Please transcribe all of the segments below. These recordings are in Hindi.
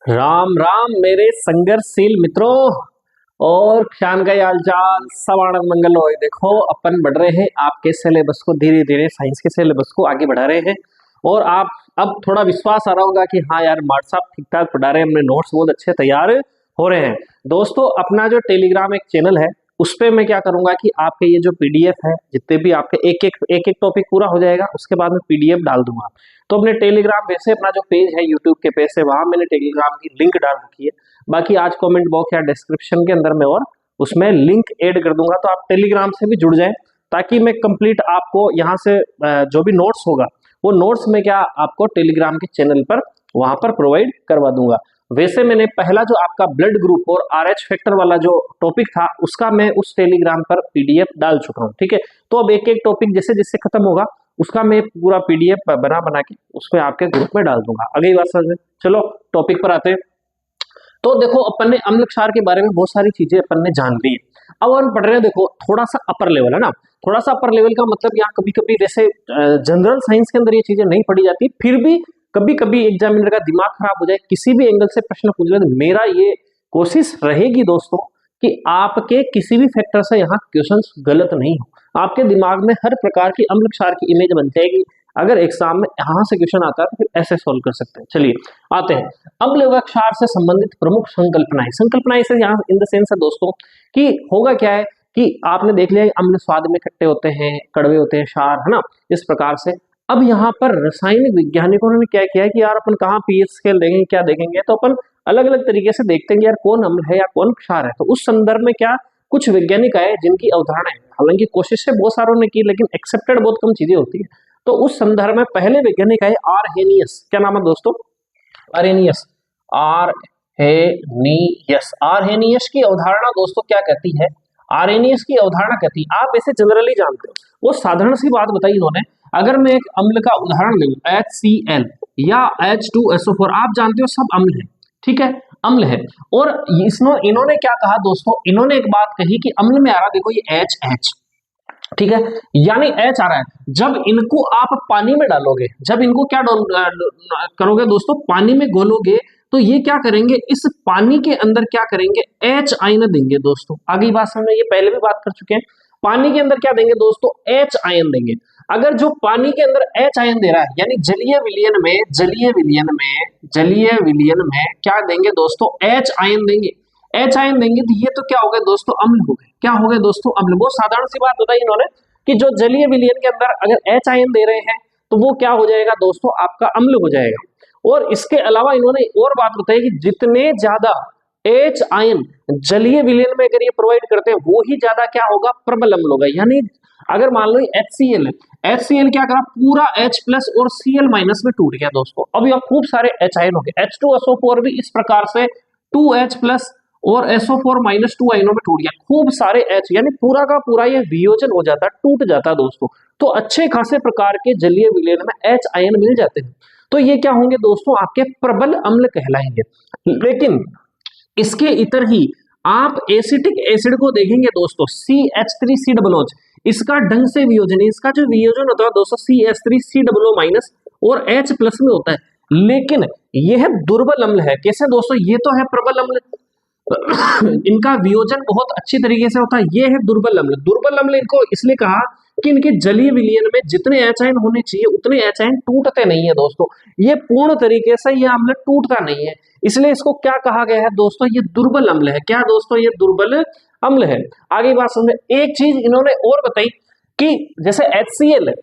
राम राम मेरे संघर्षशील मित्रों और शान का हालचाल सब आनंद मंगल हो। देखो अपन बढ़ रहे हैं आपके सिलेबस को, धीरे धीरे साइंस के सिलेबस को आगे बढ़ा रहे हैं और आप अब थोड़ा विश्वास आ रहा होगा कि हाँ यार मार्ट साहब ठीक ठाक पढ़ा रहे हैं, हमने नोट्स बहुत अच्छे तैयार हो रहे हैं। दोस्तों अपना जो टेलीग्राम एक चैनल है उस पे मैं क्या करूंगा कि आपके ये जो पीडीएफ है, जितने भी आपके एक एक टॉपिक पूरा हो जाएगा उसके बाद में पीडीएफ डाल दूंगा। तो अपने टेलीग्राम वैसे अपना जो पेज है यूट्यूब के पेज से, वहां मैंने टेलीग्राम की लिंक डाल रखी है। बाकी आज कमेंट बॉक्स या डिस्क्रिप्शन के अंदर में और उसमें लिंक ऐड कर दूंगा, तो आप टेलीग्राम से भी जुड़ जाएं ताकि मैं कंप्लीट आपको यहाँ से जो भी नोट्स होगा वो नोट्स में क्या आपको टेलीग्राम के चैनल पर वहां पर प्रोवाइड करवा दूंगा। वैसे मैंने पहला जो आपका ब्लड ग्रुप और आरएच फैक्टर वाला जो टॉपिक था उसका मैं उस टेलीग्राम पर पीडीएफ डाल चुका हूँ, ठीक है। तो अब एक एक टॉपिक जैसे जैसे खत्म होगा उसका मैं पूरा पीडीएफ बना बना के उसमें आपके ग्रुप में डाल दूंगा। अगली बात समझ में, चलो टॉपिक पर आते हैं। तो देखो अपन ने अम्ल क्षार के बारे में बहुत सारी चीजें अपन ने जान ली है। अब हम पढ़ रहे हैं, देखो थोड़ा सा अपर लेवल है ना। थोड़ा सा अपर लेवल का मतलब यहाँ कभी कभी वैसे जनरल साइंस के अंदर ये चीजें नहीं पढ़ी जाती, फिर भी कभी कभी एग्जामिनर का दिमाग खराब हो जाए, किसी भी एंगल से प्रश्न पूछ ले, तो मेरा ये कोशिश रहेगी दोस्तों कि आपके किसी भी फैक्टर से यहाँ क्वेश्चंस गलत नहीं हो, आपके दिमाग में हर प्रकार की अम्ल क्षार की इमेज बन जाएगी। अगर एग्जाम में यहाँ से क्वेश्चन आता है तो फिर ऐसे सोल्व कर सकते हैं। चलिए आते हैं अम्ल व क्षार से संबंधित प्रमुख संकल्पनाएं। संकल्पनाएं से यहाँ इन द सेंस है दोस्तों कि होगा क्या है कि आपने देख लिया अम्ल स्वाद में खट्टे होते हैं, कड़वे होते हैं, क्षार है ना, इस प्रकार से। अब यहाँ पर रासायनिक वैज्ञानिकों ने क्या किया है कि यार अपन कहाँ पीएच स्केल देखेंगे, क्या देखेंगे, तो अपन अलग अलग तरीके से देखते हैं यार कौन अम्ल है या कौन क्षार है। तो उस संदर्भ में क्या कुछ वैज्ञानिक आए जिनकी अवधारणा है, हालांकि कोशिश से बहुत सारों ने की लेकिन एक्सेप्टेड बहुत कम चीजें होती है। तो उस संदर्भ में पहले वैज्ञानिक आए आरहेनियस। क्या नाम है दोस्तों? आरहेनियस। आरहेनियस की अवधारणा दोस्तों क्या कहती है? आरहेनियस की अवधारणा कहती है, आप ऐसे जनरली जानते हो, वो साधारण सी बात बताई इन्होंने। अगर मैं एक अम्ल का उदाहरण लूं HCl या H2SO4, आप जानते हो सब अम्ल है, ठीक है, अम्ल है। और इन्होंने क्या कहा दोस्तों, इन्होंने एक बात कही कि अम्ल में आ रहा, देखो ये H, ठीक है, यानी H आ रहा है। जब इनको आप पानी में डालोगे, जब इनको क्या करोगे दोस्तों, पानी में घोलोगे, तो ये क्या करेंगे, इस पानी के अंदर क्या करेंगे, H आयन देंगे दोस्तों। आगे बात समझ में, ये पहले भी बात कर चुके हैं। पानी के अंदर क्या देंगे दोस्तों, H आयन देंगे। अगर जो पानी के अंदर H आयन दे रहा है, यानी जलीय विलयन में क्या देंगे दोस्तों, H आयन देंगे। H आयन देंगे तो ये तो क्या हो गए दोस्तों, अम्ल हो गए। क्या हो गए दोस्तों, अम्ल। बहुत साधारण सी बात बताई इन्होंने कि जो जलीय विलयन के अंदर अगर H आयन दे रहे हैं तो वो क्या हो जाएगा दोस्तों, आपका अम्ल हो जाएगा। और इसके अलावा इन्होंने और बात बताई कि जितने ज्यादा H आयन जलीय विलयन में अगर ये प्रोवाइड करते हैं वो ही ज्यादा क्या होगा, प्रबल अम्ल होगा। यानी अगर मान लो HCl है, HCl क्या करा, पूरा H प्लस और Cl माइनस में टूट गया दोस्तों। अब यह खूब सारे H आयन हो गए। H2SO4 भी इस प्रकार से 2H प्लस और SO4 माइनस 2 आयनों में टूट गया, खूब सारे H, यानी पूरा का पूरा ये वियोजन हो जाता, टूट जाता दोस्तों। तो अच्छे खासे प्रकार के जलीय विलयन में H आयन मिल जाते हैं, तो ये क्या होंगे दोस्तों, आपके प्रबल अम्ल कहलाएंगे। लेकिन इसके इतर ही आप एसिटिक एसिड को देखेंगे दोस्तों, CH3COO, इसका ढंग से वियोजन, इसका जो वियोजन होता है दोस्तों CH3COO माइनस और H प्लस में होता है, लेकिन यह दुर्बल अम्ल है। कैसे दोस्तों, ये तो है प्रबल अम्ल, इनका वियोजन बहुत अच्छी तरीके से होता है, ये है दुर्बल अम्ल। दुर्बल अम्ल इनको इसलिए कहा कि इनके जलीय विलयन में जितने H आयन होने चाहिए उतने H आयन टूटते नहीं है दोस्तों। ये पूर्ण तरीके से ये अम्ल टूटता नहीं है, इसलिए इसको क्या कहा गया है दोस्तों, ये दुर्बल अम्ल है। क्या दोस्तों, ये दुर्बल अम्ल है। आगे बात समझे, एक चीज इन्होंने और बताई कि जैसे HCl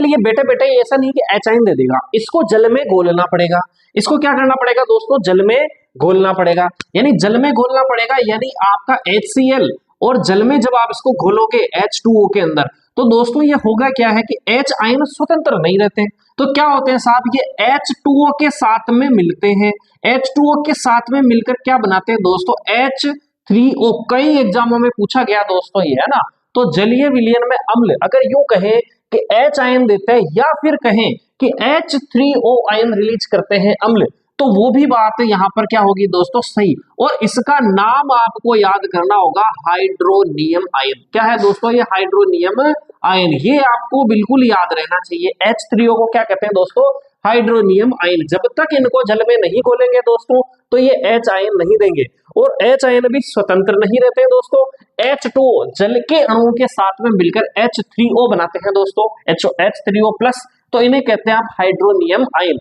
ये बेटे बेटे ऐसा नहीं कि H आयन दे देगा, इसको जल में घोलना पड़ेगा। इसको क्या करना पड़ेगा दोस्तों, जल में घोलना पड़ेगा। यानी जल में घोलना पड़ेगा, यानी आपका HCl और जल में जब आप इसको घोलोगे H2O के अंदर, तो दोस्तों ये होगा क्या है कि H आयन स्वतंत्र नहीं रहते, तो क्या होते हैं साहब, ये H2O के साथ में मिलते हैं। H2O के साथ में मिलकर क्या बनाते हैं दोस्तों, H3O। कई एग्जामों में पूछा गया दोस्तों ये, है ना। तो जलीय विलयन में अम्ल अगर यूं कहे कि H आयन देते हैं या फिर कहें कि H3O आयन रिलीज करते हैं अम्ल, तो वो भी बात यहाँ पर क्या होगी दोस्तों, सही। और इसका नाम आपको याद करना होगा, हाइड्रोनियम आयन। क्या है दोस्तों, ये हाइड्रोनियम आयन, ये आपको बिल्कुल याद रहना चाहिए। H3O को क्या कहते हैं दोस्तों, हाइड्रोनियम आयन। जब तक इनको जल में नहीं घोलेंगे दोस्तों तो ये H आयन नहीं देंगे, और H आयन भी स्वतंत्र नहीं रहते दोस्तों। H2O जल के अणुओं के साथ में मिलकर H3O बनाते हैं दोस्तों, H3O प्लस, तो इन्हें कहते हैं आप हाइड्रोनियम आयन।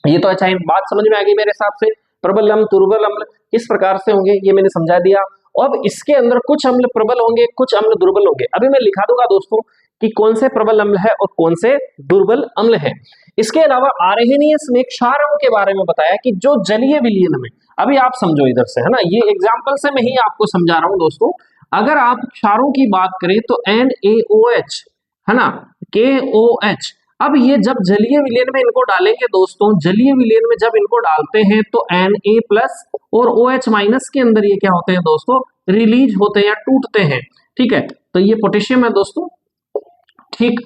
ये तो H आयन, बात समझ में आ गई मेरे हिसाब से। प्रबल अम्ल दुर्बल अम्ल किस प्रकार से होंगे ये मैंने समझा दिया। अब इसके अंदर कुछ अम्ल प्रबल होंगे, कुछ अम्ल दुर्बल होंगे। अभी मैं लिखा दूंगा दोस्तों कि कौन से प्रबल अम्ल है और कौन से दुर्बल अम्ल है। इसके अलावा आर्हेनियस ने क्षारों के बारे में बताया कि जो जलीय विलयन में, अभी आप समझो इधर से, है ना, ये एग्जाम्पल से मैं ही आपको समझा रहा हूं दोस्तों। अगर आप क्षारों की बात करें तो NaOH, है ना, KOH, अब ये जब जलीय विलयन में इनको डालेंगे दोस्तों, जलीय विलयन में जब इनको डालते हैं तो Na प्लस और OH माइनस के अंदर ये क्या होते हैं दोस्तों, रिलीज होते हैं या टूटते हैं। ठीक है, तो ये पोटेशियम है दोस्तों, ठीक,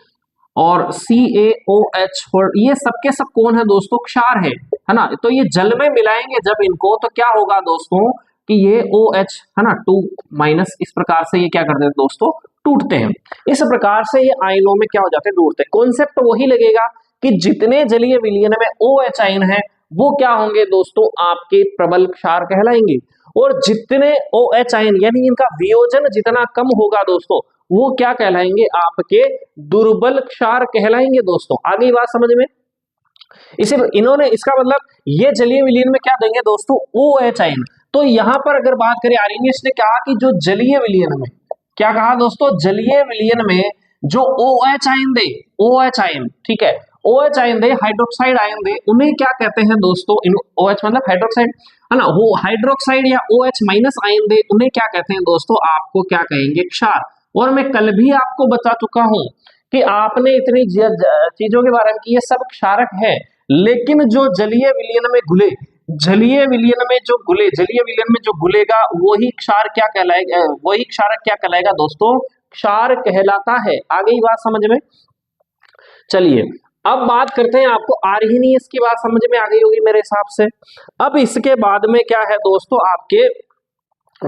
और CaOH, और ये सबके सब कौन है दोस्तों, क्षार है ना। तो ये जल में मिलाएंगे जब इनको तो क्या होगा दोस्तों कि ये OH, है ना, 2 माइनस, इस प्रकार से ये क्या करते हैं दोस्तों, टूटते हैं। इस प्रकार से ये आयनों में क्या हो जाते हैं, टूटते हैं। कॉन्सेप्ट वही लगेगा कि जितने जलीय विलयन में OH आयन है वो क्या होंगे दोस्तों, आपके प्रबल क्षार कहलाएंगे, और जितने OH आयन यानी इनका वियोजन जितना कम होगा दोस्तों वो क्या कहलाएंगे, आपके दुर्बल क्षार कहलाएंगे दोस्तों। आगे बात समझ में। इसी इन्होंने, इसका मतलब ये जलीय विलयन में क्या देंगे दोस्तों, OH आयन। तो यहां पर अगर बात करें, आर्हेनियस ने कहा कि जो जलीय विलयन में, क्या कहा दोस्तों, जलीय विलयन में जो OH आयन दे, OH आयन, ठीक है, OH आयन दे, हाइड्रोक्साइड आयन दे, उन्हें क्या कहते हैं दोस्तों, इन OH मतलब हाइड्रोक्साइड, है ना, वो हाइड्रोक्साइड या OH माइनस आयन दे, उन्हें क्या कहते हैं दोस्तों, आपको क्या कहेंगे, क्षार। और मैं कल भी आपको बता चुका हूं कि आपने इतनी चीजों के बारे में कि ये सब क्षारक है, लेकिन जो जलीय विलयन में घुले, जलीय विलयन में जो घुले, जलीय विलयन में जो घुलेगा वही क्षार क्या कहलाएगा, वही क्षारक क्या कहलाएगा दोस्तों, क्षार कहलाता है। आगे ही बात समझ में। चलिए अब बात करते हैं, आपको आर्हेनियस की बात समझ में आ गई होगी मेरे हिसाब से। अब इसके बाद में क्या है दोस्तों, आपके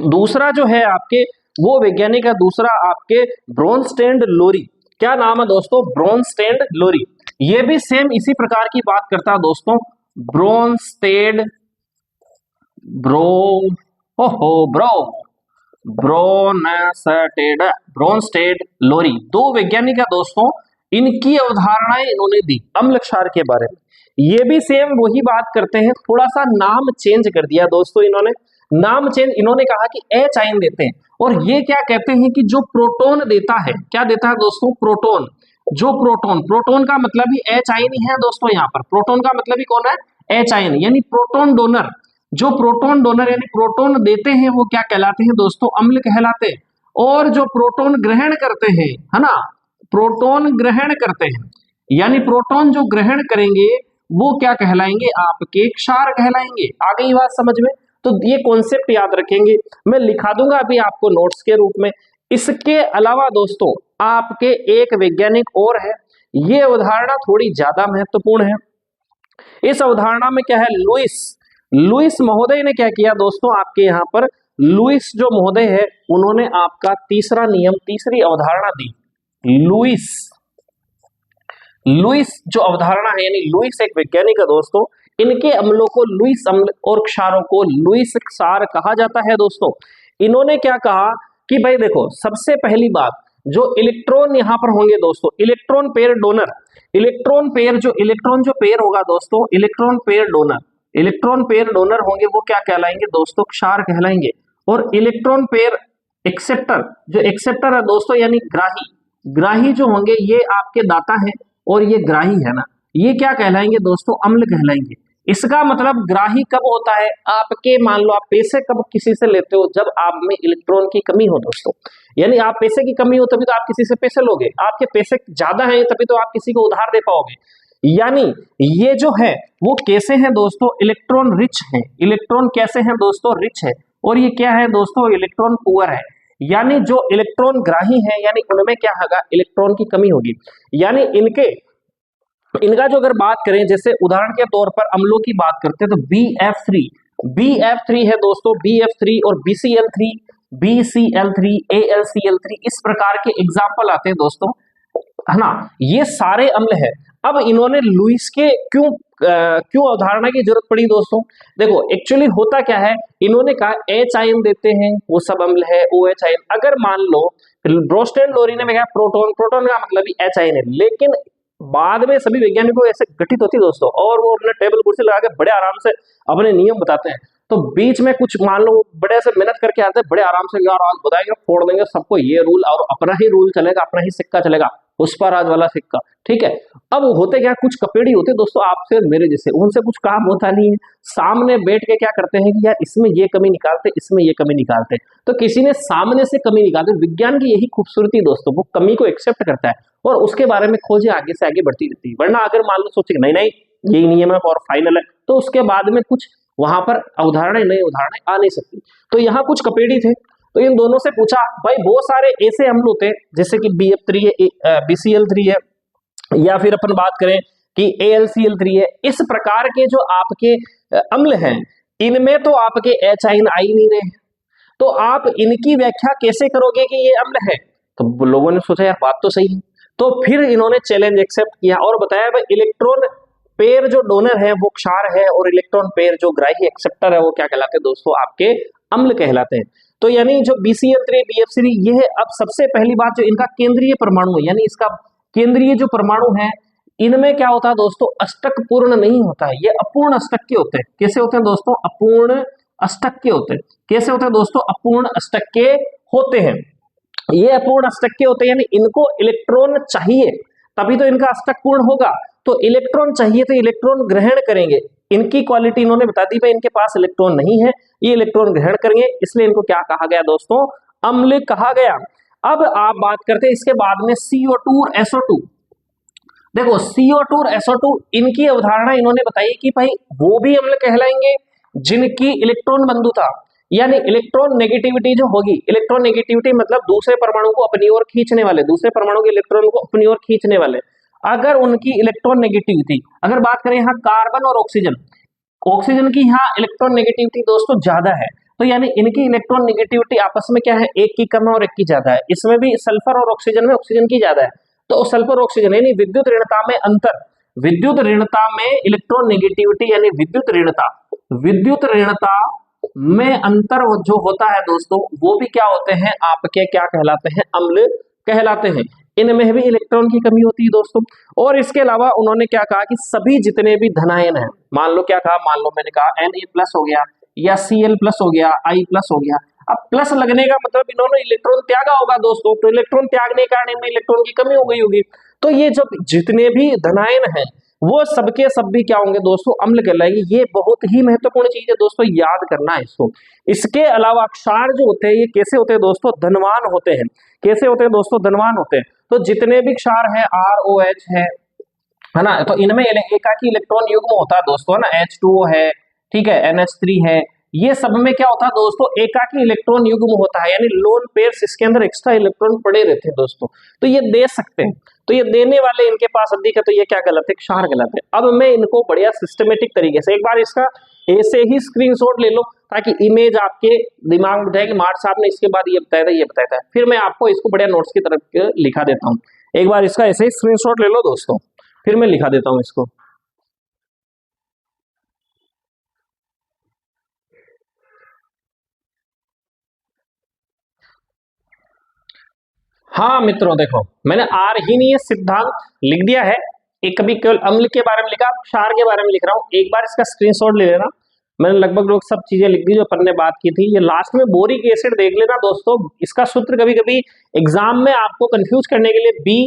दूसरा जो है आपके वो वैज्ञानिक है, दूसरा आपके ब्रोनस्टेड लोरी। क्या नाम है दोस्तों, ब्रोनस्टेड लोरी। ये भी सेम इसी प्रकार की बात करता है दोस्तों, ब्रोनस्टेड ब्रोनस्टेड लोरी, दो वैज्ञानिक है दोस्तों। इनकी अवधारणाएं इन्होंने दी अम्ल क्षार के बारे में। ये भी सेम वही बात करते हैं, थोड़ा सा नाम चेंज कर दिया दोस्तों इन्होंने, नाम चेंज। इन्होंने कहा कि H आयन देते हैं, और ये क्या कहते हैं कि जो प्रोटॉन देता है, क्या देता है दोस्तों, प्रोटॉन। जो प्रोटॉन, प्रोटॉन का मतलब ही H आयन ही है दोस्तों, यहाँ पर प्रोटॉन का मतलब ही कौन है, H आयन, यानी प्रोटॉन डोनर। जो प्रोटॉन डोनर यानी प्रोटॉन देते हैं वो क्या कहलाते हैं दोस्तों, अम्ल कहलाते हैं। और जो प्रोटॉन ग्रहण करते हैं, है ना, प्रोटॉन ग्रहण करते हैं, यानी प्रोटॉन जो ग्रहण करेंगे वो क्या कहलाएंगे, आपके क्षार कहलाएंगे। आ गई बात समझ में। तो ये कॉन्सेप्ट याद रखेंगे, मैं लिखा दूंगा अभी आपको नोट्स के रूप में। इसके अलावा दोस्तों आपके एक वैज्ञानिक और है, ये अवधारणा थोड़ी ज्यादा महत्वपूर्ण है। इस अवधारणा में क्या है, लुईस महोदय ने क्या किया दोस्तों, आपके यहाँ पर लुईस जो महोदय है उन्होंने आपका तीसरा नियम, तीसरी अवधारणा दी। लुईस जो अवधारणा है, यानी लुईस एक वैज्ञानिक है दोस्तों, इनके अम्लों को लुईस अम्ल और क्षारों को लुईस क्षार कहा जाता है दोस्तों। इन्होंने क्या कहा कि भाई देखो, सबसे पहली बात, जो इलेक्ट्रॉन यहाँ पर होंगे दोस्तों, इलेक्ट्रॉन पेयर डोनर, इलेक्ट्रॉन जो पेयर होगा दोस्तों, इलेक्ट्रॉन पेयर डोनर होंगे, वो क्या कहलाएंगे दोस्तों, क्षार कहलाएंगे। और इलेक्ट्रॉन पेयर एक्सेप्टर, जो एक्सेप्टर है दोस्तों, यानी ग्राही जो होंगे, ये आपके दाता है और ये ग्राही है ना, ये क्या कहलाएंगे दोस्तों, अम्ल कहलाएंगे। इसका मतलब ग्राही कब होता है, आपके मान लो आप पैसे कब किसी से लेते हो, जब आप में इलेक्ट्रॉन की कमी हो दोस्तों, यानी आप पैसे की कमी हो तभी तो आप किसी से पैसे लोगे, आपके पैसे ज्यादा हैं तभी तो आप किसी को उधार दे पाओगे। यानी ये जो है वो कैसे हैं दोस्तों, इलेक्ट्रॉन रिच है। इलेक्ट्रॉन कैसे हैं दोस्तों, रिच है। और ये क्या है दोस्तों, इलेक्ट्रॉन पुअर है, यानी जो इलेक्ट्रॉन ग्राही है, यानी उनमें क्या होगा, इलेक्ट्रॉन की कमी होगी। यानी इनका जो अगर बात करें, जैसे उदाहरण के तौर पर अम्लों की बात करते हैं तो BF3 है दोस्तों, BF3 और BCl3, AlCl3 इस प्रकार के एग्जाम्पल आते हैं दोस्तों। है ना, ये सारे अम्ल है। अब इन्होंने लुईस के क्यों अवधारणा की जरूरत पड़ी दोस्तों? देखो एक्चुअली होता क्या है, इन्होंने कहा एच आयन देते हैं वो सब अम्ल है, ओ एच आयन। अगर मान लो ब्रोस्टेन लोरी ने कहा प्रोटॉन, प्रोटॉन का मतलब ही एच आयन है, लेकिन बाद में सभी वैज्ञानिकों ऐसे घटित होती दोस्तों, और वो अपने टेबल कुर्सी लगा के बड़े आराम से अपने नियम बताते हैं। तो बीच में कुछ मान लो बड़े से मेहनत करके आते हैं, बड़े आराम से यार आज बताएंगे, फोड़ देंगे सबको ये रूल, और अपना ही रूल चलेगा, अपना ही सिक्का चलेगा, पुष्पाराज वाला सिक्का, ठीक है। अब होते क्या, कुछ कपेड़ी होते दोस्तों आपसे मेरे जैसे, उनसे कुछ काम होता नहीं है, सामने बैठ के क्या करते हैं कि यार इसमें ये कमी निकालते, इसमें ये कमी निकालते। तो किसी ने सामने से कमी निकालते, विज्ञान की यही खूबसूरती दोस्तों, वो कमी को एक्सेप्ट करता है और उसके बारे में खोजें आगे से आगे बढ़ती रहती है। वरना अगर मान लो सोचे नहीं नहीं यही नियम है और फाइनल है, तो उसके बाद में कुछ वहां पर अवधारणाएं नई अवधारणाएं आ नहीं सकती। तो यहाँ कुछ कपेड़ी थे, तो इन दोनों से पूछा भाई बहुत सारे ऐसे अम्ल होते हैं जैसे कि BF3 है, BCl3 है, या फिर अपन बात करें कि AlCl3 है, इस प्रकार के जो आपके अम्ल हैं इनमें तो आपके एच आयन आ ही नहीं रहे, तो आप इनकी व्याख्या कैसे करोगे कि ये अम्ल है? तो लोगों ने सोचा यार बात तो सही है, तो फिर इन्होंने चैलेंज एक्सेप्ट किया और बताया भाई इलेक्ट्रॉन पेयर जो डोनर है वो क्षार है, और इलेक्ट्रॉन पेयर जो ग्राही एक्सेप्टर है वो क्या कहलाते हैं दोस्तों, आपके अम्ल कहलाते हैं। तो यानी जो BCl3 BF3 ये है। अब सबसे पहली बात जो इनका केंद्रीय परमाणु है, यानी इसका केंद्रीय जो परमाणु है, इनमें क्या होता है दोस्तों, अष्टक पूर्ण नहीं होता है, ये अपूर्ण अष्टक के होते हैं। कैसे होते हैं दोस्तों, अपूर्ण अष्टक के होते हैं। कैसे होते हैं दोस्तों, अपूर्ण अष्टक के होते हैं। ये अपूर्ण अष्टक के होते हैं, यानी इनको इलेक्ट्रॉन चाहिए तभी तो इनका अष्टक पूर्ण होगा। तो इलेक्ट्रॉन चाहिए तो इलेक्ट्रॉन ग्रहण करेंगे, इनकी क्वालिटी इन्होंने बता दी भाई इनके पास इलेक्ट्रॉन नहीं है, ये इलेक्ट्रॉन ग्रहण करेंगे, इसलिए इनको क्या कहा गया दोस्तों, अम्ल कहा गया। अब आप बात करते हैं इसके बाद में CO2 और SO2। देखो CO2 और SO2 इनकी अवधारणा इन्होंने बताई कि भाई वो भी अम्ल कहलाएंगे जिनकी इलेक्ट्रॉन बंधुता, यानी इलेक्ट्रॉन नेगेटिविटी जो होगी, इलेक्ट्रॉन नेगेटिविटी मतलब दूसरे परमाणु को अपनी ओर खींचने वाले, दूसरे परमाणु के इलेक्ट्रॉन को अपनी ओर खींचने वाले, अगर उनकी इलेक्ट्रॉन नेगेटिविटी, अगर बात करें यहाँ कार्बन और ऑक्सीजन, ऑक्सीजन की यहाँ इलेक्ट्रॉन नेगेटिविटी दोस्तों ज्यादा है, तो यानी इनकी इलेक्ट्रॉन नेगेटिविटी आपस में क्या है, एक की कम है और एक की ज्यादा है। इसमें भी सल्फर और ऑक्सीजन में ऑक्सीजन की ज्यादा है, तो सल्फर ऑक्सीजन यानी विद्युत ऋणता में अंतर, विद्युत ऋणता में इलेक्ट्रॉन नेगेटिविटी यानी विद्युत ऋणता, विद्युत ऋणता में अंतर जो होता है दोस्तों, वो भी क्या होते हैं आपके, क्या कहलाते हैं, अम्ल कहलाते हैं। इनमें भी इलेक्ट्रॉन की कमी होती है दोस्तों। और इसके अलावा उन्होंने क्या कहा कि सभी जितने भी धनायन हैं, मान लो क्या कहा, मान लो मैंने कहा Na+ हो गया या Cl+ हो गया, I+ हो गया। अब प्लस लगने का मतलब इन्होंने इलेक्ट्रॉन त्यागा होगा दोस्तों, तो इलेक्ट्रॉन त्यागने के कारण इनमें इलेक्ट्रॉन की कमी हो गई होगी। तो ये जब जितने भी धनायन हैं वो सबके सब भी क्या होंगे दोस्तों, अम्ल कहलाएंगे। ये बहुत ही महत्वपूर्ण चीज है दोस्तों, याद करना है इसको। इसके अलावा क्षार जो होते हैं ये कैसे होते हैं दोस्तों, धनवान होते हैं। कैसे होते हैं दोस्तों, धनवान होते हैं। तो जितने भी क्षार है ROH है ना, तो इनमें एकाकी इलेक्ट्रॉन युग्म होता है दोस्तों, है ना, H2O है, ठीक है, NH3 है, ये सब में क्या होता है दोस्तों, एकाकी इलेक्ट्रॉन युग्म होता है, यानी लोन पेयर्स, इसके अंदर एक्स्ट्रा इलेक्ट्रॉन पड़े रहते हैं दोस्तों। तो ये दे सकते हैं, तो ये देने वाले इनके पास अधिक है, तो ये क्या गलत है, क्षार गलत है। अब मैं इनको बढ़िया सिस्टमेटिक तरीके से एक बार इसका ऐसे ही स्क्रीनशॉट ले लो ताकि इमेज आपके दिमाग में जाए कि मार्ट साहब ने इसके बाद ये बताया था, ये बताया था। फिर मैं आपको इसको बढ़िया नोट्स की तरफ लिखा देता हूँ। एक बार इसका ऐसे ही स्क्रीनशॉट ले लो दोस्तों, फिर मैं लिखा देता हूँ इसको। हाँ मित्रों देखो, मैंने आर्हीनीय सिद्धांत लिख दिया है, एक कभी केवल अम्ल के बारे में लिखा, क्षार के बारे में लिख रहा हूँ। एक बार इसका स्क्रीनशॉट ले लेना। मैंने लगभग लोग सब चीजें लिख दी जो अपन ने बात की थी। ये लास्ट में बोरिक एसिड देख लेना दोस्तों, इसका सूत्र कभी कभी एग्जाम में आपको कंफ्यूज करने के लिए बी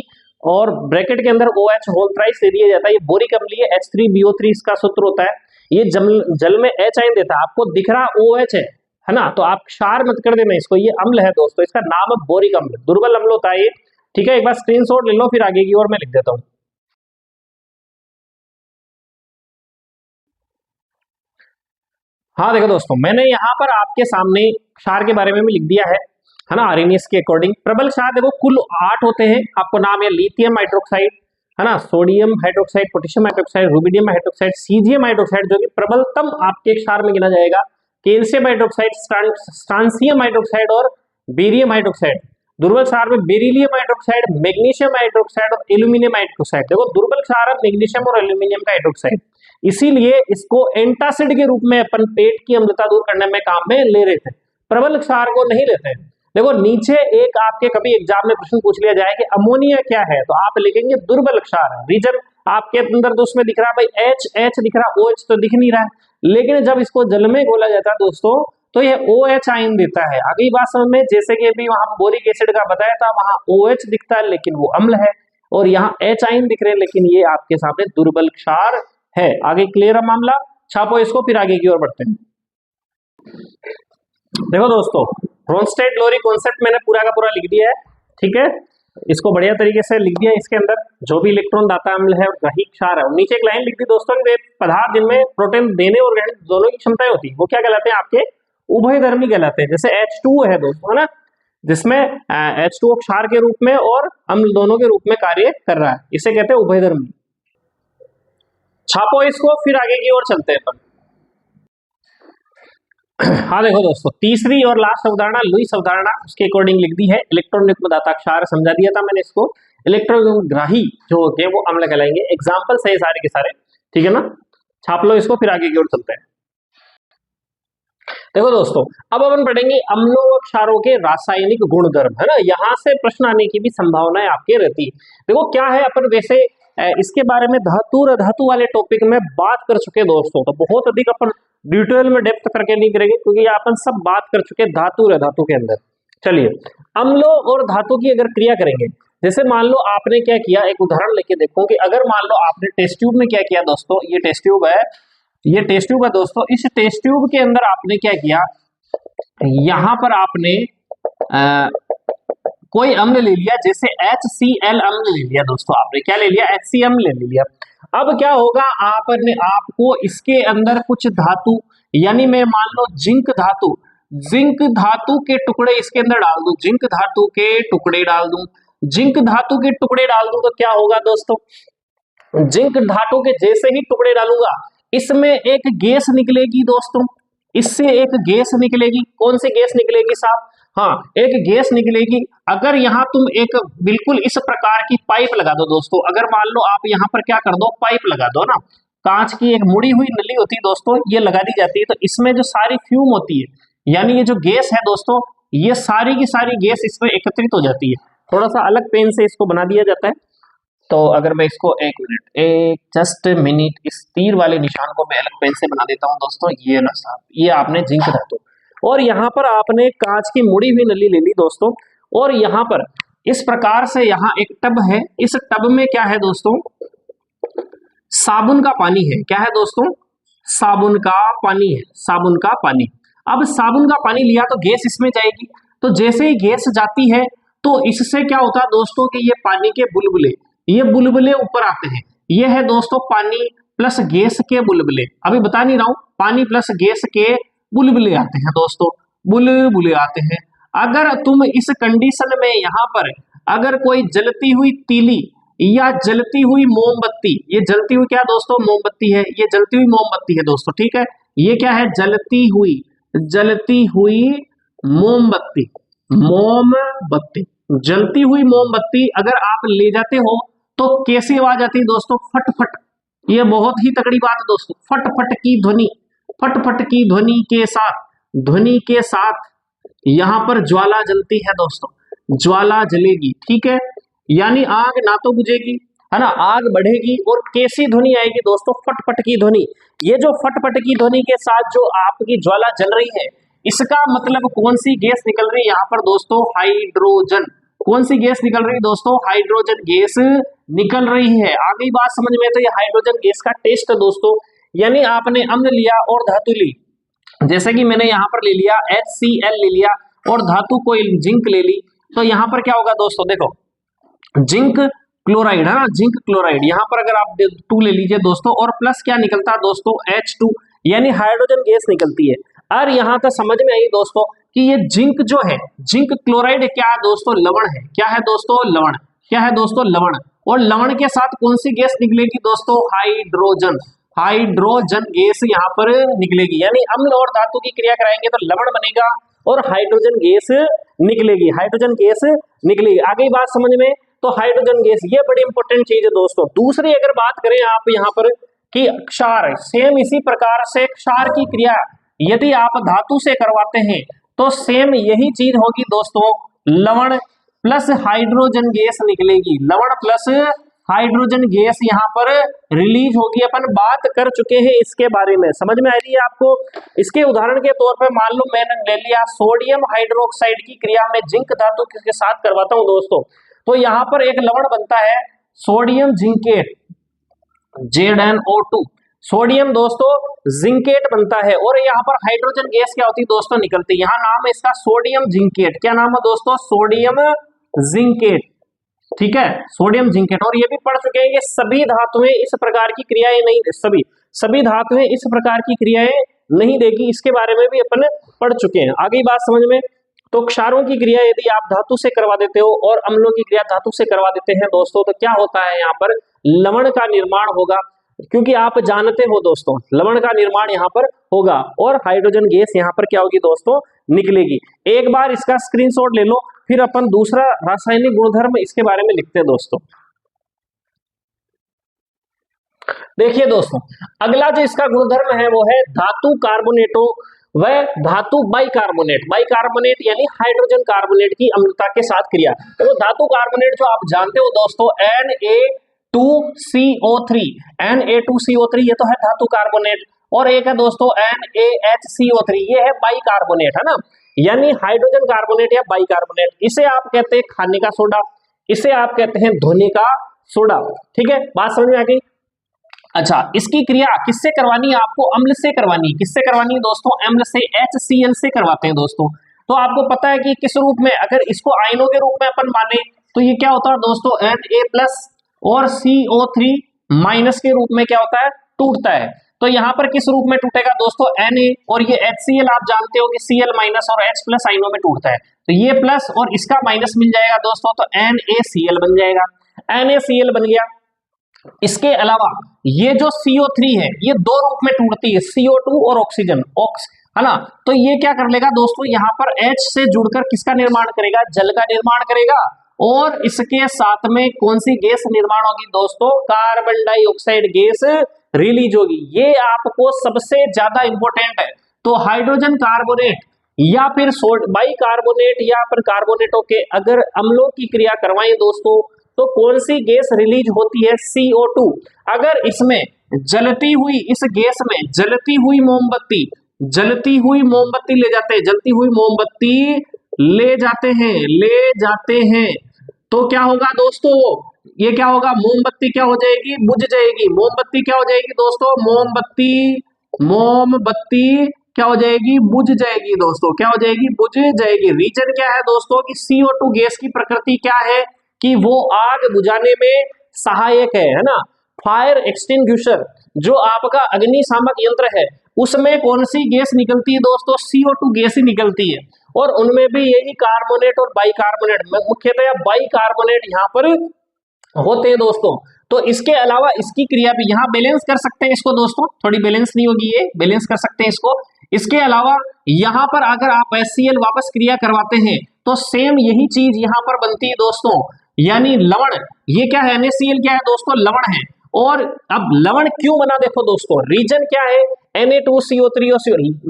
और ब्रैकेट के अंदर OH होल थ्राइस दे दिया जाता है। ये बोरिक अम्लीय H3BO3 इसका सूत्र होता है। ये जल में H आयन देता है, आपको दिख रहा OH है ना, तो आप क्षार मत कर देना इसको, ये अम्ल है दोस्तों, इसका नाम है बोरिक अम्ल, दुर्बल अम्ल होता है ये, ठीक है। एक बार स्क्रीनशॉट ले लो, फिर आगे की ओर मैं लिख देता हूँ। हाँ देखो दोस्तों, मैंने यहाँ पर आपके सामने क्षार के बारे में भी लिख दिया है ना, आर्हेनियस के अकॉर्डिंग। प्रबल क्षार देखो कुल 8 होते हैं, आपको नाम है लिथियम हाइड्रोक्साइड, है ना, sodium hydroxide, potassium hydroxide, rubidium hydroxide, caesium hydroxide जो कि प्रबलतम आपके क्षार में गिना जाएगा, कैल्शियम हाइड्रोक्साइड, स्ट्रांसियम हाइड्रोक्साइड और बेरियम हाइड्रोक्साइड। दुर्बल क्षार में बेरिलियम हाइड्रोक्साइड, मैग्नीशियम हाइड्रोक्साइड और एल्यूमिनियम हाइड्रोक्साइड। देखो दुर्बल क्षार है मैग्नीशियम और एल्यूमिनियम का हाइड्रोक्साइड, इसीलिए इसको एंटासिड के रूप में अपन पेट की अम्लता दूर करने में काम में ले रहे थे, प्रबल क्षार को नहीं लेते हैं। देखो नीचे एक आपके कभी एग्जाम में प्रश्न पूछ लिया जाए कि अमोनिया क्या है, तो आप लिखेंगे दुर्बल क्षार है। रीजन आपके अंदर दोस्त में दिख रहा है भाई एच एच दिख रहा है, OH तो दिख नहीं रहा है, लेकिन जब इसको जल में घोला जाता है दोस्तों तो ये OH आयन देता है। अगली बात समझ में, जैसे कि अभी वहां बोरिक एसिड का बताया था, वहां OH दिखता है लेकिन वो अम्ल है, और यहाँ H आयन दिख रहे हैं लेकिन ये आपके सामने दुर्बल क्षार है। आगे क्लियर है मामला, छापो इसको फिर आगे की ओर बढ़ते हैं। देखो दोस्तों ब्रोंस्टेड लोरी कॉन्सेप्ट मैंने पूरा का पूरा लिख दिया है, ठीक है, इसको बढ़िया तरीके से लिख दिया। इसके अंदर जो भी इलेक्ट्रॉन दाता अम्ल है, ग्राही क्षार है, और नीचे एक लाइन लिख दी दोस्तों कि वे पदार्थ जिनमें प्रोटीन देने और ग्रहण दोनों की क्षमताएं होती है वो क्या कहलाते हैं, आपके उभयधर्मी कहलाते हैं। जैसे H2 है दोस्तों, है ना, जिसमें H2O क्षार के रूप में और अम्ल दोनों के रूप में कार्य कर रहा है, इसे कहते हैं उभयधर्मी। छापो इसको फिर आगे की ओर चलते हैं अपन। हाँ देखो दोस्तों तीसरी और लास्ट अवधारणा लुईस अवधारणा उसके अकॉर्डिंग लिख दी है। इलेक्ट्रॉन युग्म दाता क्षार समझा दिया था मैंने इसको, इलेक्ट्रॉन युग्म ग्राही जो होते हैं वो अम्ल कहलाएंगे। एग्जाम्पल्स है सारे के सारे, ठीक है ना, छाप लो इसको फिर आगे की ओर चलते हैं। देखो दोस्तों अब अपन पढ़ेंगे अम्लों व क्षारों के रासायनिक गुणधर्म, है ना, यहाँ से प्रश्न आने की भी संभावनाएं आपके रहती है। देखो क्या है, अपन वैसे इसके बारे में धातु और अधातु वाले टॉपिक में बात कर चुके दोस्तों, तो बहुत अधिक अपन डिटेल में डेप्थ करके नहीं करेंगे क्योंकि अपन सब बात कर चुके धातु और अधातु के अंदर। चलिए अम्लों और धातु की अगर क्रिया करेंगे, जैसे मान लो आपने क्या किया, एक उदाहरण लेके देखो कि अगर मान लो आपने टेस्ट ट्यूब में क्या किया दोस्तों, ये टेस्ट ट्यूब है, ये टेस्ट ट्यूब है दोस्तों, इस टेस्ट ट्यूब के अंदर आपने क्या किया, यहां पर आपने कोई अम्ल ले लिया, जैसे HCl अम्ल ले लिया दोस्तों, आपने क्या ले लिया, HCl अम्ल ले लिया। अब क्या होगा, आपने आपको इसके अंदर कुछ धातु, यानी मैं मान लो जिंक धातु के टुकड़े इसके अंदर डाल दूं, जिंक धातु के टुकड़े डाल दूं, जिंक धातु के टुकड़े डाल दूं तो क्या होगा दोस्तों, जिंक धातु के जैसे ही टुकड़े डालूंगा इसमें एक गैस निकलेगी दोस्तों, इससे एक गैस निकलेगी। कौन सी गैस निकलेगी साहब, हाँ एक गैस निकलेगी। अगर यहाँ तुम एक बिल्कुल इस प्रकार की पाइप लगा दो दोस्तों, अगर मान लो आप यहाँ पर क्या कर दो, पाइप लगा दो ना, कांच की एक मुड़ी हुई नली होती है दोस्तों, ये लगा दी जाती है, तो इसमें जो सारी फ्यूम होती है, यानी ये जो गैस है दोस्तों, ये सारी की सारी गैस इसमें एकत्रित हो जाती है। थोड़ा सा अलग पेन से इसको बना दिया जाता है, तो अगर मैं इसको एक जस्ट मिनट इस तीर वाले निशान को मैं अलग पेन से बना देता हूँ दोस्तों, ये ना साहब, ये आपने जिंक धातु, और यहाँ पर आपने कांच की मुड़ी हुई नली ले ली दोस्तों, और यहाँ पर इस प्रकार से यहाँ एक टब है, इस टब में क्या है दोस्तों, साबुन का पानी है। क्या है दोस्तों, साबुन का पानी है, साबुन का पानी। अब साबुन का पानी लिया तो गैस इसमें जाएगी, तो जैसे ही गैस जाती है तो इससे क्या होता है दोस्तों कि ये पानी के बुलबुले, ये बुलबुले ऊपर आते हैं। ये है दोस्तों पानी प्लस गैस के बुलबुले, अभी बता नहीं रहा हूं, पानी प्लस गैस के बुलबुले आते हैं दोस्तों, बुलबुले आते हैं। अगर तुम इस कंडीशन में यहाँ पर अगर कोई जलती हुई तीली या जलती हुई मोमबत्ती, ये जलती हुई क्या दोस्तों, मोमबत्ती है, ये जलती हुई मोमबत्ती है दोस्तों, ठीक है, ये क्या है, जलती हुई मोमबत्ती, मोमबत्ती, जलती हुई मोमबत्ती अगर आप ले जाते हो तो कैसी आवाज आती है दोस्तों, फट फट। ये बहुत ही तगड़ी बात है दोस्तों, फट फट की ध्वनि, फट फट की ध्वनि के साथ यहां पर ज्वाला जलती है दोस्तों, ज्वाला जलेगी, ठीक है, यानी आग ना तो बुझेगी, है ना, आग बढ़ेगी, और कैसी ध्वनि आएगी दोस्तों, फट फट की ध्वनि। ये जो फट फट की ध्वनि के साथ जो आपकी ज्वाला जल रही है, इसका मतलब कौन सी गैस निकल रही है यहाँ पर दोस्तों, हाइड्रोजन। कौन सी गैस निकल रही है दोस्तों, हाइड्रोजन गैस निकल रही है। आगे बात समझ में, तो ये हाइड्रोजन गैस का टेस्ट है दोस्तों, यानी आपने अम्ल लिया और धातु ली, जैसे कि मैंने यहाँ पर ले लिया HCl ले लिया और धातु कोई जिंक ले ली, तो यहाँ पर क्या होगा दोस्तों, देखो जिंक क्लोराइड है ना, जिंक क्लोराइड, यहाँ पर अगर आप 2 ले लीजिए दोस्तों, और प्लस क्या निकलता है दोस्तों, H2, यानी हाइड्रोजन गैस निकलती है। और यहाँ तक समझ में आई दोस्तों कि ये जिंक जो है, जिंक क्लोराइड क्या है दोस्तों, लवण है। क्या है दोस्तों, लवण। क्या है दोस्तों, लवण। और लवण के साथ कौन सी गैस निकलेगी दोस्तों, हाइड्रोजन, हाइड्रोजन गैस यहाँ पर निकलेगी। यानी अम्ल और धातु की क्रिया कराएंगे तो लवण बनेगा और हाइड्रोजन गैस निकलेगी, हाइड्रोजन गैस निकलेगी। आगे बात समझ में, तो हाइड्रोजन गैस ये बड़ी इंपॉर्टेंट चीज है दोस्तों। दूसरी अगर बात करें आप यहाँ पर कि क्षार, सेम इसी प्रकार से क्षार की क्रिया यदि आप धातु से करवाते हैं तो सेम यही चीज होगी दोस्तों, लवण प्लस हाइड्रोजन गैस निकलेगी, लवण प्लस हाइड्रोजन गैस यहाँ पर रिलीज होगी। अपन बात कर चुके हैं इसके बारे में, समझ में आ रही है आपको। इसके उदाहरण के तौर पर मान लो मैंने ले लिया सोडियम हाइड्रोक्साइड की क्रिया में जिंक धातु के साथ करवाता हूं दोस्तों, तो यहाँ पर एक लवण बनता है सोडियम जिंकेट, ZnO2, सोडियम दोस्तों जिंकेट बनता है, और यहाँ पर हाइड्रोजन गैस क्या होती है दोस्तों, निकलती है। यहाँ नाम है इसका सोडियम जिंकेट। क्या नाम है दोस्तों, सोडियम जिंकेट, ठीक है, सोडियम जिंकेट। और ये भी पढ़ चुके हैं कि सभी धातुएं इस प्रकार की क्रियाएं नहीं, सभी धातुएं इस प्रकार की क्रियाएं नहीं देगी, इसके बारे में भी अपन पढ़ चुके हैं। आगे बात समझ में, तो क्षारों की क्रिया यदि आप धातु से करवा देते हो और अम्लों की क्रिया धातु से करवा देते हैं दोस्तों, तो क्या होता है, यहाँ पर लवण का निर्माण होगा, क्योंकि आप जानते हो दोस्तों लवण का निर्माण यहाँ पर होगा और हाइड्रोजन गैस यहाँ पर क्या होगी दोस्तों, निकलेगी। एक बार इसका स्क्रीनशॉट ले लो, फिर अपन दूसरा रासायनिक गुणधर्म इसके बारे में लिखते हैं दोस्तों। देखिए दोस्तों, अगला जो इसका गुणधर्म है वो है धातु कार्बोनेटो व धातु बाइकार्बोनेट। बाइकार्बोनेट यानी हाइड्रोजन कार्बोनेट की अम्लता के साथ क्रिया। तो धातु कार्बोनेट जो आप जानते हो दोस्तों, Na2CO3, Na2CO3 ये तो है धातु कार्बोनेट, और एक है दोस्तों NaHCO3, ये है बाइकार्बोनेट, है ना, यानी हाइड्रोजन कार्बोनेट या बाइकार्बोनेट। इसे आप कहते हैं खाने का सोडा, इसे आप कहते हैं धोने का सोडा, ठीक है, बात समझ में आ गई। अच्छा, इसकी क्रिया किससे करवानी है आपको, अम्ल से करवानी है। किससे करवानी है दोस्तों, अम्ल से, HCl से करवाते हैं दोस्तों। तो आपको पता है कि किस रूप में, अगर इसको आयनों के रूप में अपन माने तो ये क्या होता है दोस्तों, Na+ और CO3- के रूप में क्या होता है, टूटता है। तो यहाँ पर किस रूप में टूटेगा दोस्तों, Na, और ये HCl आप जानते हो कि Cl- और H+ आयनों में टूटता है, तो ये प्लस और इसका माइनस मिल जाएगा दोस्तों, तो NaCl बन जाएगा, NaCl बन गया। इसके अलावा ये जो CO3 है ये दो रूप में टूटती है, CO2 और ऑक्सीजन, है ना। तो ये क्या कर लेगा दोस्तों, यहाँ पर H से जुड़कर किसका निर्माण करेगा, जल का निर्माण करेगा, और इसके साथ में कौन सी गैस निर्माण होगी दोस्तों, कार्बन डाइऑक्साइड गैस रिलीज होगी। ये आपको सबसे ज्यादा इंपॉर्टेंट है। तो हाइड्रोजन कार्बोनेट या फिर बाइकार्बोनेट या फिर कार्बोनेटों के अगर अम्लों की क्रिया करवाएं दोस्तों, तो कौन सी गैस रिलीज होती है, CO2। अगर इसमें जलती हुई, इस गैस में जलती हुई मोमबत्ती ले जाते हैं, जलती हुई मोमबत्ती ले जाते हैं, तो क्या होगा दोस्तों, ये क्या होगा, मोमबत्ती क्या हो जाएगी, बुझ जाएगी। मोमबत्ती क्या हो जाएगी दोस्तों, मोमबत्ती क्या हो जाएगी, बुझ जाएगी दोस्तों, क्या हो जाएगी, बुझ जाएगी। रीजन क्या है दोस्तों कि CO2 गैस की प्रकृति क्या है कि वो आग बुझाने में सहायक है ना। फायर एक्सटिंग्विशर जो आपका अग्निशामक यंत्र है उसमें कौन सी गैस निकलती है दोस्तों, CO2 गैस ही निकलती है, और उनमें भी यही कार्बोनेट और बाइकार्बोनेट, मुख्यतः बाइकार्बोनेट यहाँ पर होते हैं दोस्तों। तो इसके अलावा इसकी क्रिया भी यहाँ बैलेंस कर सकते हैं इसको दोस्तों, थोड़ी बैलेंस नहीं होगी, ये बैलेंस कर सकते हैं इसको। इसके अलावा यहाँ पर अगर आप HCl वापस क्रिया करवाते हैं तो सेम यही चीज यहाँ पर बनती है दोस्तों, यानी लवण। ये क्या है, NaCl क्या है दोस्तों, लवण है। और अब लवण क्यों बना, देखो दोस्तों रीजन क्या है, Na2CO3 और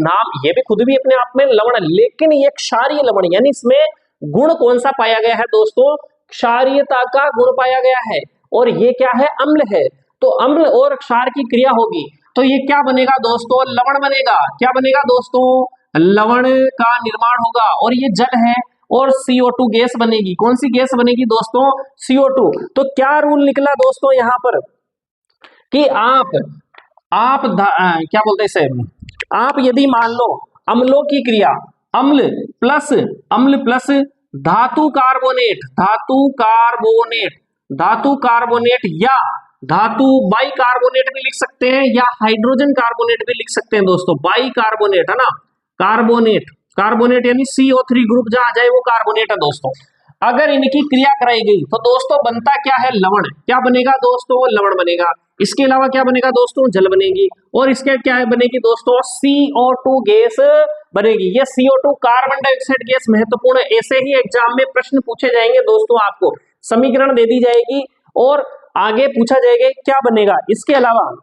नाम ये भी खुद भी अपने आप में लवण, लेकिन ये क्षारीय लवण, यानी इसमें गुण कौन सा पाया गया है दोस्तों, क्षारीयता का गुण पाया गया है, और ये क्या है, अम्ल है। तो अम्ल और क्षार की क्रिया होगी तो ये क्या बनेगा दोस्तों, लवण बनेगा। क्या बनेगा दोस्तों, लवण का निर्माण होगा, और ये जल है, और CO2 गैस बनेगी। कौन सी गैस बनेगी दोस्तों, CO2। तो क्या रूल निकला दोस्तों यहाँ पर कि आप क्या बोलते हैं इसे, आप यदि मान लो अम्लों की क्रिया अम्ल प्लस धातु कार्बोनेट या धातु बाइकार्बोनेट भी लिख सकते हैं, या हाइड्रोजन कार्बोनेट भी लिख सकते हैं दोस्तों। बाइकार्बोनेट है ना, कार्बोनेट यानी CO3 ग्रुप जहां आ जाए वो कार्बोनेट है दोस्तों। अगर इनकी क्रिया कराई गई तो दोस्तों बनता क्या है, लवण। क्या बनेगा दोस्तों, लवण बनेगा। इसके अलावा क्या बनेगा दोस्तों, जल बनेगी, और इसके क्या बनेगी दोस्तों, CO2 गैस बनेगी। ये CO2 कार्बन डाइऑक्साइड गैस महत्वपूर्ण है। ऐसे ही एग्जाम में प्रश्न पूछे जाएंगे दोस्तों, आपको समीकरण दे दी जाएगी और आगे पूछा जाएगा क्या बनेगा। इसके अलावा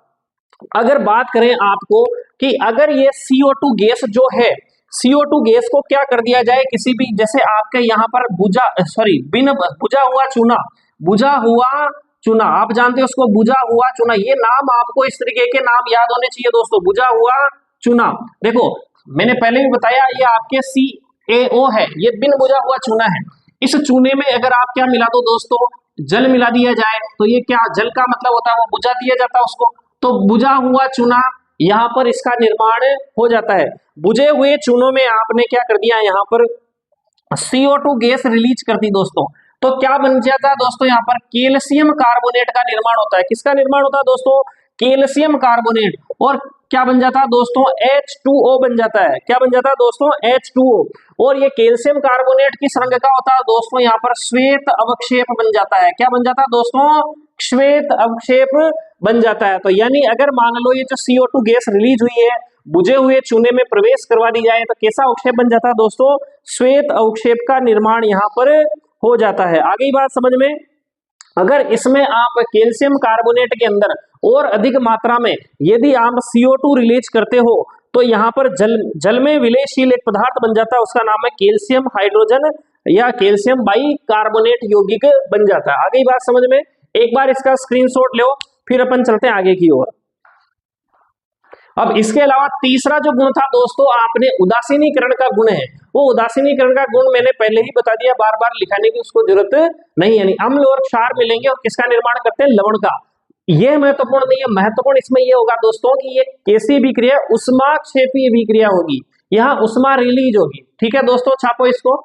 अगर बात करें आपको कि अगर ये CO2 गैस जो है, CO2 गैस को क्या कर दिया जाए, किसी भी जैसे आपके यहाँ पर बिन बुझा हुआ चूना, बुझा हुआ चूना आप जानते हो उसको, बुझा हुआ चूना, ये नाम आपको इस तरीके के नाम याद होने चाहिए दोस्तों, बुझा हुआ चूना। देखो मैंने पहले भी बताया ये आपके CaO है, ये बिन बुझा हुआ चूना है। इस चूने में अगर आप क्या मिला दो दोस्तों, जल मिला दिया जाए तो ये क्या, जल का मतलब होता है वो बुझा दिया जाता है उसको, तो बुझा हुआ चूना यहाँ पर इसका निर्माण हो जाता है। बुझे हुए चूनों में आपने क्या कर दिया, यहाँ पर CO2 गैस रिलीज कर दी दोस्तों, तो क्या बन जाता है दोस्तों, यहाँ पर कैल्शियम कार्बोनेट का निर्माण होता है। किसका निर्माण होता है दोस्तों, कैल्शियम कार्बोनेट, और क्या बन जाता है दोस्तों, H2O बन जाता है। क्या बन जाता है दोस्तों, H2O। और ये कैल्शियम कार्बोनेट किस रंग का होता है दोस्तों, यहाँ पर श्वेत अवक्षेप बन जाता है। क्या बन जाता है दोस्तों, श्वेत अवक्षेप बन जाता है। तो यानी अगर मान लो ये जो CO2 गैस रिलीज हुई है, बुझे हुए चूने में प्रवेश करवा दी जाए तो कैसा अवक्षेप बन जाता है दोस्तों, श्वेत अवक्षेप का निर्माण यहाँ पर हो जाता है। आगे बात समझ में, अगर इसमें आप कैल्शियम कार्बोनेट के अंदर और अधिक मात्रा में यदि आप CO2 रिलीज करते हो तो यहाँ पर जल में विलयशील एक पदार्थ बन जाता है, उसका नाम है कैल्शियम हाइड्रोजन या कैल्शियम बाई कार्बोनेट यौगिक बन जाता है। आगे बात समझ में, एक बार इसका स्क्रीनशॉट लो, फिर अपन चलते हैं आगे की ओर। अब इसके अलावा तीसरा जो गुण था दोस्तों, आपने उदासीनीकरण का गुण है, वो उदासीनीकरण का गुण मैंने पहले ही बता दिया, बार बार लिखाने की उसको जरूरत नहीं है। अम्ल और क्षार मिलेंगे और किसका निर्माण करते हैं, लवण का। ये महत्वपूर्ण नहीं है, महत्वपूर्ण इसमें ये होगा दोस्तों कि ये कैसी विक्रिया, उष्माक्षेपीय विक्रिया होगी, यहाँ उष्मा रिलीज होगी। ठीक है दोस्तों, छापो इसको।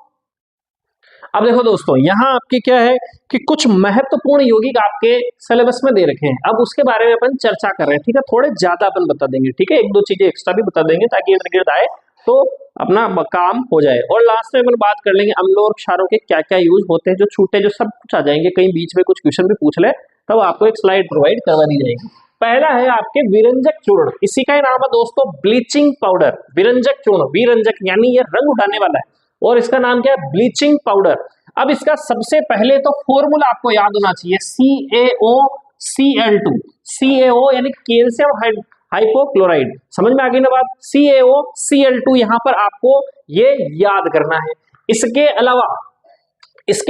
अब देखो दोस्तों, यहाँ आपके क्या है कि कुछ महत्वपूर्ण यौगिक आपके सिलेबस में दे रखे हैं, अब उसके बारे में अपन चर्चा कर रहे हैं। ठीक है, थोड़े ज्यादा अपन बता देंगे, ठीक है, एक दो चीजें एक्स्ट्रा भी बता देंगे ताकि इर्द गिर्द आए तो अपना काम हो जाए। और लास्ट में अपन बात कर लेंगे अम्लों और क्षारों के क्या क्या यूज होते हैं, जो छूटे जो सब कुछ आ जाएंगे, कहीं बीच में कुछ क्वेश्चन भी पूछ ले तब आपको एक स्लाइड प्रोवाइड करवा दी जाएगी। पहला है आपके विरंजक चूर्ण, इसी का ही नाम है दोस्तों ब्लीचिंग पाउडर। विरंजक चूर्ण, विरंजक यानी ये रंग उठाने वाला है, और इसका नाम क्या है, ब्लीचिंग पाउडर। अब इसका सबसे पहले तो फॉर्मूला आपको याद होना चाहिए, CaOCl2, CaO यानी कैल्शियम हाइपोक्लोराइड। समझ में आ गई ना बात, CaOCl2 यहाँ पर आपको ये याद करना है। इसके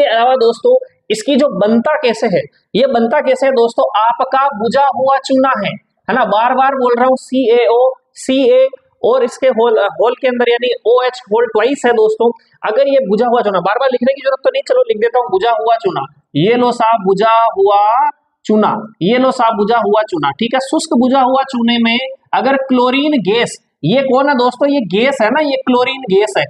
अलावा दोस्तों, इसकी जो बनता कैसे है, ये बनता कैसे है दोस्तों, आपका बुझा हुआ चूना है ना, बार बार बोल रहा हूँ, CaO और इसके होल के अंदर यानी OH होल ट्वाइस है दोस्तों। अगर ये बुझा हुआ चूना, बार बार लिखने की जरूरत तो नहीं, चलो लिख देता हूँ, बुझा हुआ चूना, ये लो साहब बुझा हुआ चूना, ये लो साहब बुझा हुआ चूना। ठीक है, शुष्क बुझा हुआ चूने में अगर क्लोरीन गैस, ये कौन है दोस्तों, ये गैस है ना, ये क्लोरीन गैस है,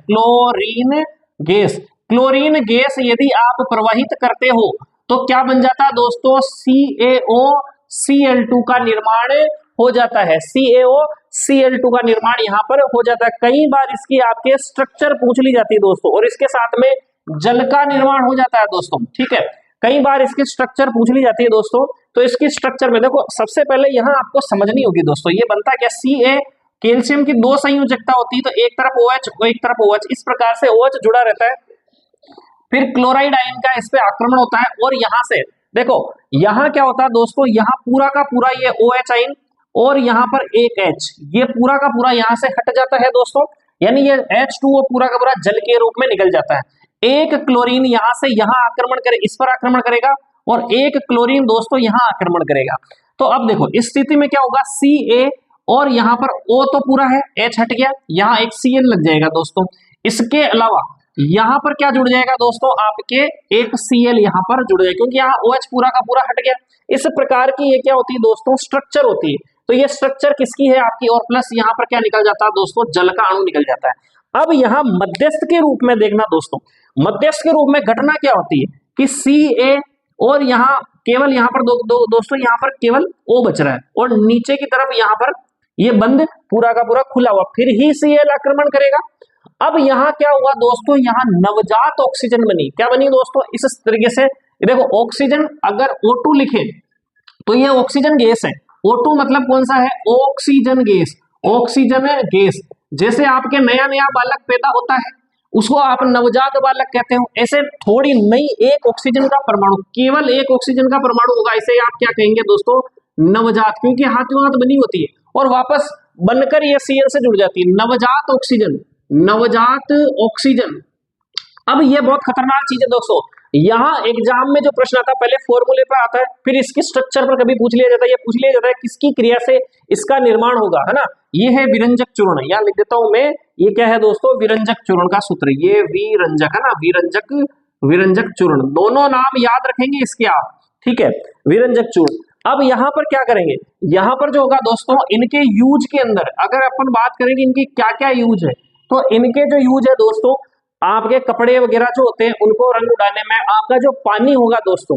क्लोरीन गैस यदि आप प्रवाहित करते हो तो क्या बन जाता है दोस्तों, CaOCl2 का निर्माण हो जाता है, CaOCl2 का निर्माण यहाँ पर हो जाता है। कई बार इसकी आपके स्ट्रक्चर पूछ ली जाती है दोस्तों, और इसके साथ में जल का निर्माण हो जाता है दोस्तों। ठीक है, कई बार इसकी स्ट्रक्चर पूछ ली जाती है दोस्तों, तो इसकी स्ट्रक्चर में देखो, सबसे पहले यहाँ आपको समझनी होगी दोस्तों, ये बनता क्या, Ca कैल्शियम की दो संयोजकता होती है, तो एक तरफ OH और एक तरफ OH, इस प्रकार से OH जुड़ा रहता है, फिर क्लोराइड आयन का इस पे आक्रमण होता है, और यहाँ से देखो यहाँ क्या होता है दोस्तों, यहाँ पूरा का पूरा ये OH आयन और यहाँ पर एक H, ये पूरा का पूरा यहाँ से हट जाता है दोस्तों, यानी ये H2O पूरा का पूरा जल के रूप में निकल जाता है। एक क्लोरीन यहाँ से यहाँ आक्रमण करे, इस पर आक्रमण करेगा, और एक क्लोरीन दोस्तों यहाँ आक्रमण करेगा। तो अब देखो इस स्थिति में क्या होगा, Ca और यहाँ पर O तो पूरा है, H हट गया, यहाँ एक Cl लग जाएगा दोस्तों। इसके अलावा यहाँ पर क्या जुड़ जाएगा दोस्तों, आपके एक Cl यहाँ पर जुड़ जाएगा, क्योंकि यहाँ OH पूरा का पूरा हट गया। इस प्रकार की ये क्या होती है दोस्तों, स्ट्रक्चर होती है। तो ये स्ट्रक्चर किसकी है आपकी, और प्लस यहाँ पर क्या निकल जाता है दोस्तों, जल का अणु निकल जाता है। अब यहाँ मध्यस्थ के रूप में देखना दोस्तों, मध्यस्थ के रूप में घटना क्या होती है कि Ca और यहाँ केवल यहाँ पर दोस्तों यहाँ पर केवल O बच रहा है, और नीचे की तरफ यहाँ पर ये बंद पूरा का पूरा खुला हुआ, फिर ही Cl आक्रमण करेगा। अब यहाँ क्या हुआ दोस्तों, यहाँ नवजात ऑक्सीजन बनी, क्या बनी दोस्तों, इस तरीके से देखो, ऑक्सीजन अगर O2 लिखे तो ये ऑक्सीजन गैस है। O2 मतलब कौन सा है? Oxygen gas. Oxygen gas. जैसे आपके नया नया बालक पैदा होता है उसको आप नवजात बालक कहते हो, ऐसे थोड़ी नई एक ऑक्सीजन का परमाणु, केवल एक ऑक्सीजन का परमाणु होगा, इसे आप क्या कहेंगे दोस्तों? नवजात, क्योंकि हाथों हाथ बनी होती है और वापस बनकर ये Cl से जुड़ जाती है। नवजात ऑक्सीजन, नवजात ऑक्सीजन। अब ये बहुत खतरनाक चीज है दोस्तों, यहाँ एग्जाम में जो प्रश्न आता है पहले फॉर्मूले पर आता है, फिर इसकी स्ट्रक्चर पर कभी पूछ लिया जाता है, ये पूछ लिया जाता है किसकी क्रिया से इसका निर्माण होगा, है ना। ये है विरंजक चूर्ण, यहाँ लिख देता हूं मैं, ये क्या है दोस्तों? विरंजक चूर्ण का सूत्र, ये विरंजक है ना, विरंजक, विरंजक चूर्ण, दोनों नाम याद रखेंगे इसके आप, ठीक है, विरंजक चूर्ण। अब यहाँ पर क्या करेंगे? यहाँ पर जो होगा दोस्तों, इनके यूज के अंदर अगर अपन बात करेंगे इनकी क्या क्या यूज है, तो इनके जो यूज है दोस्तों, आपके कपड़े वगैरह जो होते हैं उनको रंग उड़ाने में, आपका जो पानी होगा दोस्तों,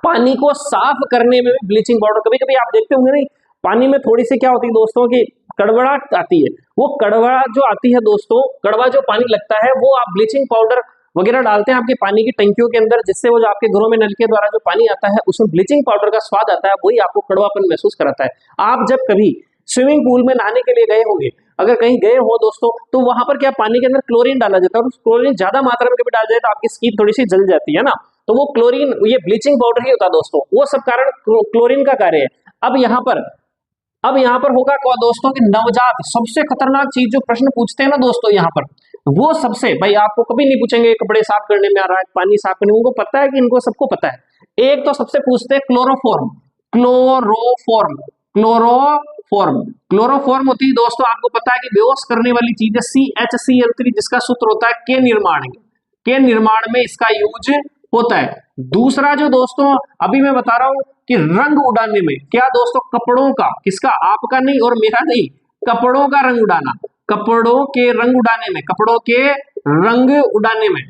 पानी को साफ करने में ब्लीचिंग पाउडर, कभी कभी आप देखते होंगे नहीं, पानी में थोड़ी सी क्या होती है दोस्तों की कड़वड़ाहट आती है, वो कड़वा जो आती है दोस्तों, कड़वा जो पानी लगता है, वो आप ब्लीचिंग पाउडर वगैरह डालते हैं आपके पानी की टंकियों के अंदर, जिससे वो जो आपके घरों में नल के द्वारा जो पानी आता है उसमें ब्लीचिंग पाउडर का स्वाद आता है, वही आपको कड़वापन महसूस कराता है। आप जब कभी स्विमिंग पूल में नहाने के लिए गए होंगे, अगर कहीं गए हो दोस्तों, तो वहां पर क्या पानी के अंदर क्लोरीन डाला जाता है, और क्लोरीन ज्यादा मात्रा में कभी डाल जाए तो आपकी स्किन थोड़ी सी जल जाती है ना, तो वो क्लोरीन, ये ब्लीचिंग पाउडर ही होता है दोस्तों, वो सब कारण क्लोरीन का कार्य है। अब यहाँ पर होगा क्या दोस्तों कि नवजात, सबसे खतरनाक चीज जो प्रश्न पूछते हैं ना दोस्तों यहाँ पर, वो सबसे, भाई आपको कभी नहीं पूछेंगे कपड़े साफ करने में आ रहा है, पानी साफ करने में, उनको पता है कि इनको सबको पता है। एक तो सबसे पूछते हैं क्लोरोफॉर्म, क्लोरोफॉर्म, क्लोरोफॉर्म, क्लोरोफॉर्म होती है दोस्तों, आपको पता है कि बेहोश करने वाली चीज है CHCl3, जिसका सूत्र होता है के निर्माण, के निर्माण में इसका यूज होता है। दूसरा जो दोस्तों अभी मैं बता रहा हूं कि रंग उड़ाने में, क्या दोस्तों? कपड़ों का, किसका? आपका नहीं और मेरा नहीं, कपड़ों का रंग उड़ाना, कपड़ों के रंग उड़ाने में, कपड़ों के रंग उड़ाने में,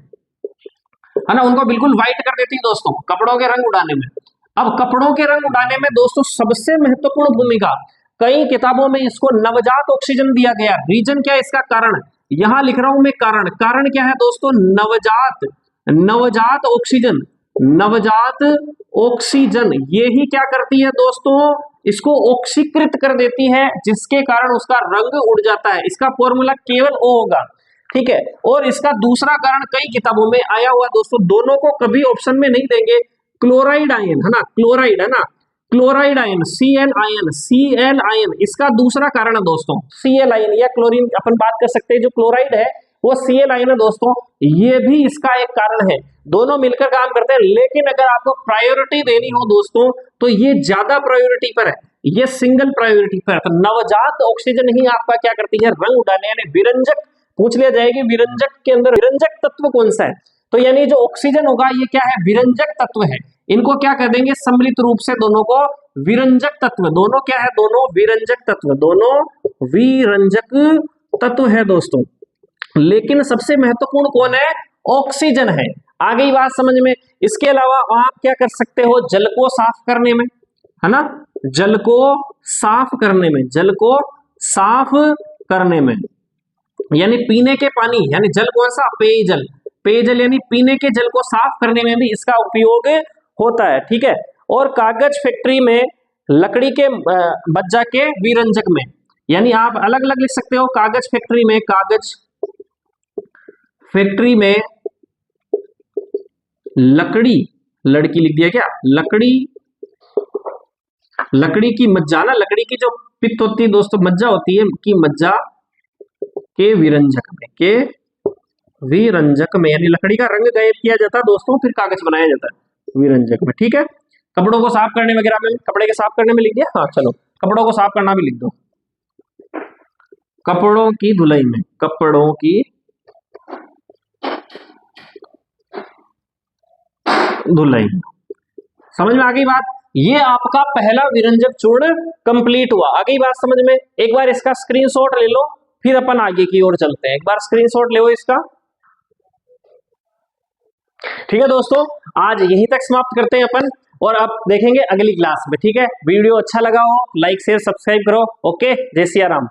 है ना, उनको बिल्कुल व्हाइट कर देती है दोस्तों, कपड़ों के रंग उड़ाने में। अब कपड़ों के रंग उड़ाने में दोस्तों सबसे महत्वपूर्ण भूमिका, कई किताबों में इसको नवजात ऑक्सीजन दिया गया, रीजन क्या है इसका? कारण यहां लिख रहा हूं मैं, कारण क्या है दोस्तों? नवजात, नवजात ऑक्सीजन, नवजात ऑक्सीजन, ये ही क्या करती है दोस्तों? इसको ऑक्सीकृत कर देती है, जिसके कारण उसका रंग उड़ जाता है। इसका फॉर्मूला केवल O होगा, ठीक है। और इसका दूसरा कारण कई किताबों में आया हुआ दोस्तों, दोनों को कभी ऑप्शन में नहीं देंगे, क्लोराइड आयन, है ना, क्लोराइड, है ना, chloride ion, Cl ion, Cl ion, इसका दूसरा कारण है दोस्तों, Cl आयन या क्लोरीन अपन बात कर सकते हैं, जो क्लोराइड है वो Cl आयन है दोस्तों, ये भी इसका एक कारण है, दोनों मिलकर काम करते हैं। लेकिन अगर आपको प्रायोरिटी देनी हो दोस्तों, तो ये ज्यादा प्रायोरिटी पर है, ये सिंगल प्रायोरिटी पर है। तो नवजात ऑक्सीजन ही आपका क्या करती है? रंग उड़ाने, यानी विरंजक, पूछ लिया जाएगी विरंजक के अंदर विरंजक तत्व कौन सा है, तो यानी जो ऑक्सीजन होगा ये क्या है? विरंजक तत्व है। इनको क्या कह देंगे? सम्मिलित रूप से दोनों को विरंजक तत्व, दोनों क्या है? दोनों विरंजक तत्व, दोनों विरंजक तत्व है दोस्तों। लेकिन सबसे महत्वपूर्ण कौन है? ऑक्सीजन है। आ गई बात समझ में। इसके अलावा आप क्या कर सकते हो? जल को साफ करने में, है ना, जल को साफ करने में, जल को साफ करने में, यानी पीने के पानी, यानी जल कौन सा? पेयजल, पेयजल यानी पीने के जल को साफ करने में भी इसका उपयोग होता है, ठीक है। और कागज फैक्ट्री में लकड़ी के मज्जा के विरंजक में, यानी आप अलग अलग लिख सकते हो, कागज फैक्ट्री में, कागज फैक्ट्री में लकड़ी, लड़की लिख दिया क्या? लकड़ी, लकड़ी की मज्जा ना, लकड़ी की जो पित्त होती है दोस्तों, मज्जा होती है की मज्जा के विरंजक में, के विरंजक में, यानी लकड़ी का रंग गायब किया जाता है दोस्तों, फिर कागज बनाया जाता है विरंजक में, ठीक है। कपड़ों को साफ करने वगैरह में, कपड़े के साफ करने में लिख दिया, हाँ चलो कपड़ों को साफ करना भी लिख दो, कपड़ों की धुलाई में, कपड़ों की धुलाई। समझ में आ गई बात? ये आपका पहला विरंजक चूर्ण कंप्लीट हुआ। आ गई बात समझ में? एक बार इसका स्क्रीनशॉट ले लो, फिर अपन आगे की ओर चलते हैं। एक बार स्क्रीनशॉट ले लो इसका, ठीक है दोस्तों। आज यहीं तक समाप्त करते हैं अपन, और अब देखेंगे अगली क्लास में, ठीक है। वीडियो अच्छा लगा हो लाइक शेयर सब्सक्राइब करो। ओके, जय सिया राम।